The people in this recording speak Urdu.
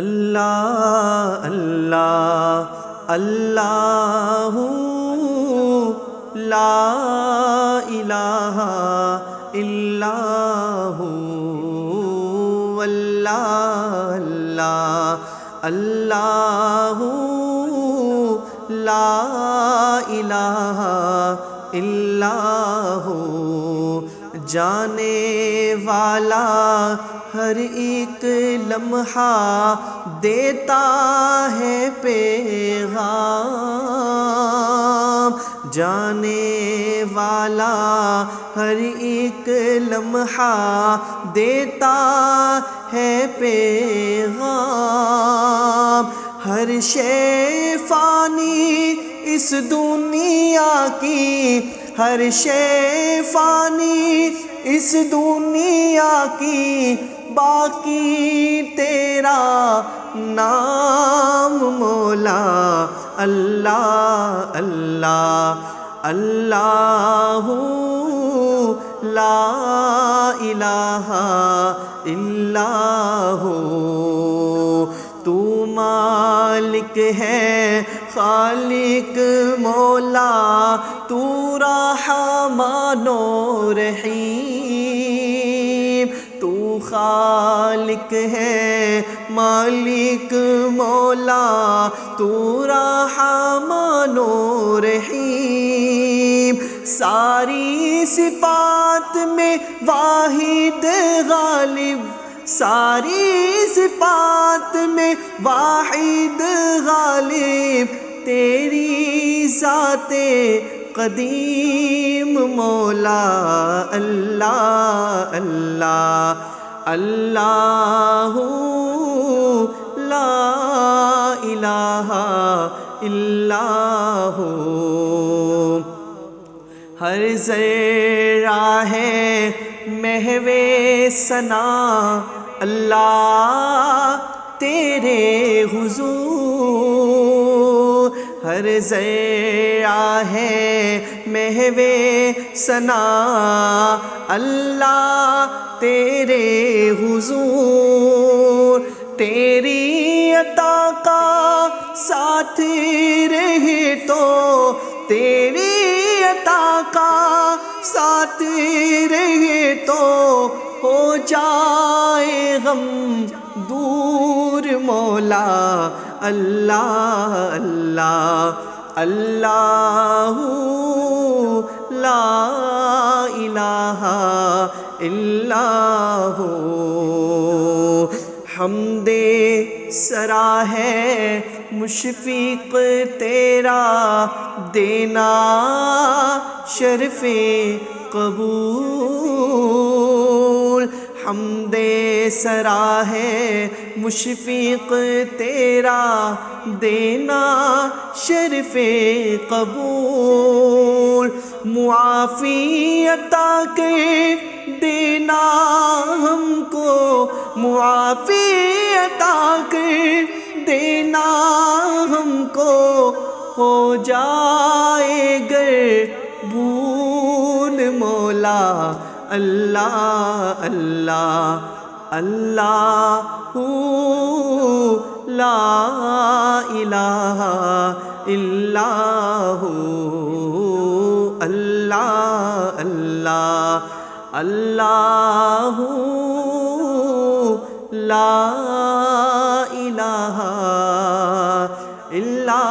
اللہ اللہ اللہ لا الہ الا ہو، اللہ اللہ اللہ لا الہ الا ہو، جانے والا ہر ایک لمحہ دیتا ہے پیغام، جانے والا ہر ایک لمحہ دیتا ہے پیغام، ہر شے فانی اس دنیا کی، ہر شے فانی اس دنیا کی، باقی تیرا نام مولا، اللہ اللہ اللہ لا الہ الا ہو، تو مالک ہے خالق مولا، تو رحمان و رحیم، تو خالق ہے مالک مولا، تو رحمان و رحیم، ساری صفات میں واحد غالب، ساری صفات میں واحد غالب، تیری ذات قدیم مولا، اللہ اللہ اللہ لا الہ الا ہو، ہر ذرہ ہے محو ثنا اللہ تیرے حضور، ہر ذرہ ہے محو ثنا اللہ تیرے حضور، تیری عطا کا ساتھ رہے تو، تیری عطا کا ساتھ رہے تو، ہو جائے غم دور مولا، اللہ اللہ اللہ لا الہ الا ہو، حمد سرا ہے مشفق تیرا، دینا شرف قبول، حمد سرا ہے مشفق تیرا، دینا شرف قبول، معافی عطا کے دینا ہم کو، معافی عطا کے دینا ہم کو، ہو جائے گر بھول مولا، اللہ اللہ اللہ لا الہ الا ہو، اللہ اللہ اللہ لا الہ الا